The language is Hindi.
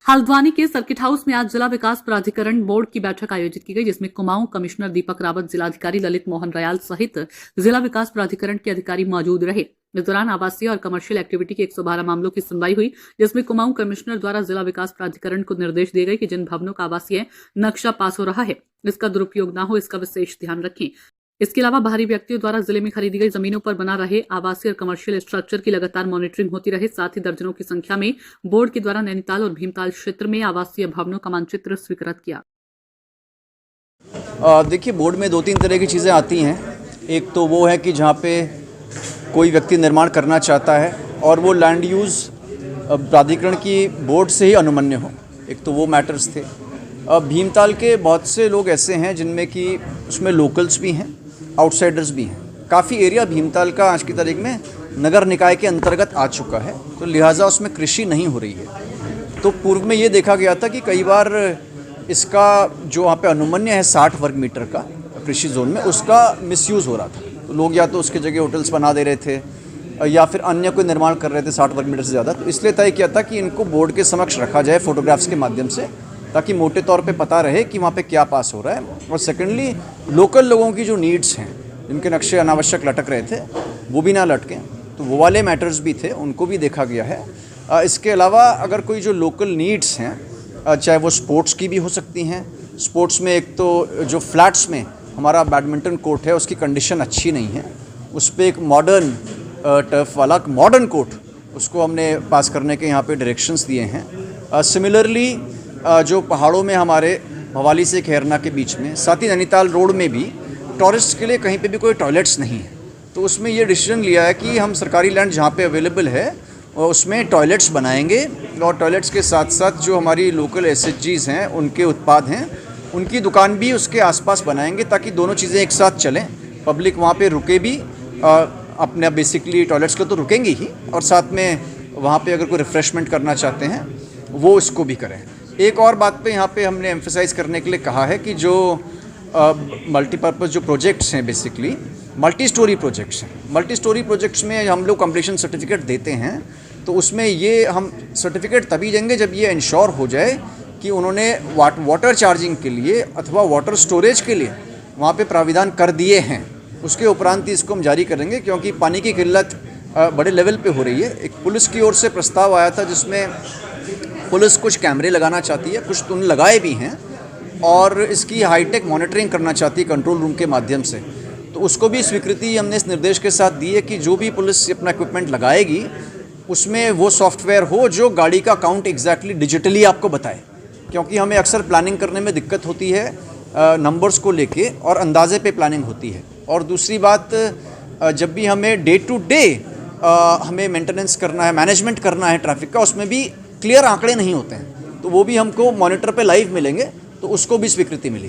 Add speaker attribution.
Speaker 1: हल्द्वानी के सर्किट हाउस में आज जिला विकास प्राधिकरण बोर्ड की बैठक आयोजित की गई, जिसमें कुमाऊं कमिश्नर दीपक रावत, जिलाधिकारी ललित मोहन रयाल सहित जिला विकास प्राधिकरण के अधिकारी मौजूद रहे। इस दौरान आवासीय और कमर्शियल एक्टिविटी के 112 मामलों की सुनवाई हुई, जिसमें कुमाऊं कमिश्नर द्वारा जिला विकास प्राधिकरण को निर्देश दिए गए कि जिन भवनों का आवासीय नक्शा पास हो रहा है, इसका दुरुपयोग न हो, इसका विशेष ध्यान रखें। इसके अलावा बाहरी व्यक्तियों द्वारा जिले में खरीदी गई जमीनों पर बना रहे आवासीय और कमर्शियल स्ट्रक्चर की लगातार मॉनिटरिंग होती रहे। साथ ही दर्जनों की संख्या में बोर्ड के द्वारा नैनीताल और भीमताल क्षेत्र में आवासीय भवनों का मानचित्र स्वीकृत किया।
Speaker 2: देखिए, बोर्ड में 2-3 तरह की चीज़ें आती हैं। एक तो वो है कि जहाँ पे कोई व्यक्ति निर्माण करना चाहता है और वो लैंड यूज़ प्राधिकरण की बोर्ड से ही अनुमन्य हो, एक तो वो मैटर्स थे। भीमताल के बहुत से लोग ऐसे हैं जिनमें कि उसमें लोकल्स भी हैं, आउटसाइडर्स भी हैं। काफ़ी एरिया भीमताल का आज की तारीख में नगर निकाय के अंतर्गत आ चुका है, तो लिहाजा उसमें कृषि नहीं हो रही है। तो पूर्व में ये देखा गया था कि कई बार इसका जो वहाँ पे अनुमन्य है 60 वर्ग मीटर का कृषि जोन में, उसका मिसयूज़ हो रहा था। तो लोग या तो उसके जगह होटल्स बना दे रहे थे या फिर अन्य कोई निर्माण कर रहे थे 60 वर्ग मीटर से ज़्यादा। तो इसलिए तय किया था कि इनको बोर्ड के समक्ष रखा जाए फोटोग्राफ्स के माध्यम से, ताकि मोटे तौर पे पता रहे कि वहाँ पे क्या पास हो रहा है। और सेकेंडली, लोकल लोगों की जो नीड्स हैं, जिनके नक्शे अनावश्यक लटक रहे थे, वो भी ना लटकें, तो वो वाले मैटर्स भी थे, उनको भी देखा गया है। इसके अलावा अगर कोई जो लोकल नीड्स हैं, चाहे वो स्पोर्ट्स की भी हो सकती हैं। स्पोर्ट्स में एक तो जो फ्लैट्स में हमारा बैडमिंटन कोर्ट है, उसकी कंडीशन अच्छी नहीं है, उस पर एक मॉडर्न टर्फ वाला मॉडर्न कोर्ट, उसको हमने पास करने के यहाँ पे डायरेक्शंस दिए हैं। सिमिलरली जो पहाड़ों में हमारे भवाली से खैरना के बीच में, साथ ही नैनीताल रोड में भी टूरिस्ट के लिए कहीं पे भी कोई टॉयलेट्स नहीं है, तो उसमें ये डिसीजन लिया है कि हम सरकारी लैंड जहाँ पे अवेलेबल है उसमें टॉयलेट्स बनाएंगे, और टॉयलेट्स के साथ साथ जो हमारी लोकल एसएचजीज़ हैं, उनके उत्पाद हैं, उनकी दुकान भी उसके आसपास बनाएंगे, ताकि दोनों चीज़ें एक साथ चलें। पब्लिक वहाँ पे रुके भी, अपने बेसिकली टॉयलेट्स को तो रुकेंगे ही, और साथ में वहाँ पे अगर कोई रिफ़्रेशमेंट करना चाहते हैं वो इसको भी करें। एक और बात पे यहाँ पे हमने एम्फेसाइज़ करने के लिए कहा है कि जो मल्टीपर्पज़ जो प्रोजेक्ट्स हैं, बेसिकली मल्टी स्टोरी प्रोजेक्ट्स हैं। मल्टी स्टोरी प्रोजेक्ट्स में हम लोग कंप्लीशन सर्टिफिकेट देते हैं, तो उसमें ये हम सर्टिफिकेट तभी देंगे जब ये इंश्योर हो जाए कि उन्होंने वाटर चार्जिंग के लिए अथवा वाटर स्टोरेज के लिए वहाँ पे प्राविधान कर दिए हैं। उसके उपरांत ही इसको हम जारी करेंगे, क्योंकि पानी की किल्लत बड़े लेवल पे हो रही है। एक पुलिस की ओर से प्रस्ताव आया था जिसमें पुलिस कुछ कैमरे लगाना चाहती है, कुछ तो लगाए भी हैं, और इसकी हाईटेक मॉनिटरिंग करना चाहती है कंट्रोल रूम के माध्यम से। तो उसको भी स्वीकृति हमने इस निर्देश के साथ दी है कि जो भी पुलिस अपना इक्विपमेंट लगाएगी उसमें वो सॉफ्टवेयर हो जो गाड़ी का काउंट एग्जैक्टली डिजिटली आपको बताए, क्योंकि हमें अक्सर प्लानिंग करने में दिक्कत होती है नंबर्स को लेके, और अंदाजे पे प्लानिंग होती है। और दूसरी बात, जब भी हमें डे टू डे हमें मेंटेनेंस करना है, मैनेजमेंट करना है ट्रैफिक का, उसमें भी क्लियर आंकड़े नहीं होते हैं, तो वो भी हमको मॉनिटर पे लाइव मिलेंगे, तो उसको भी स्वीकृति मिली।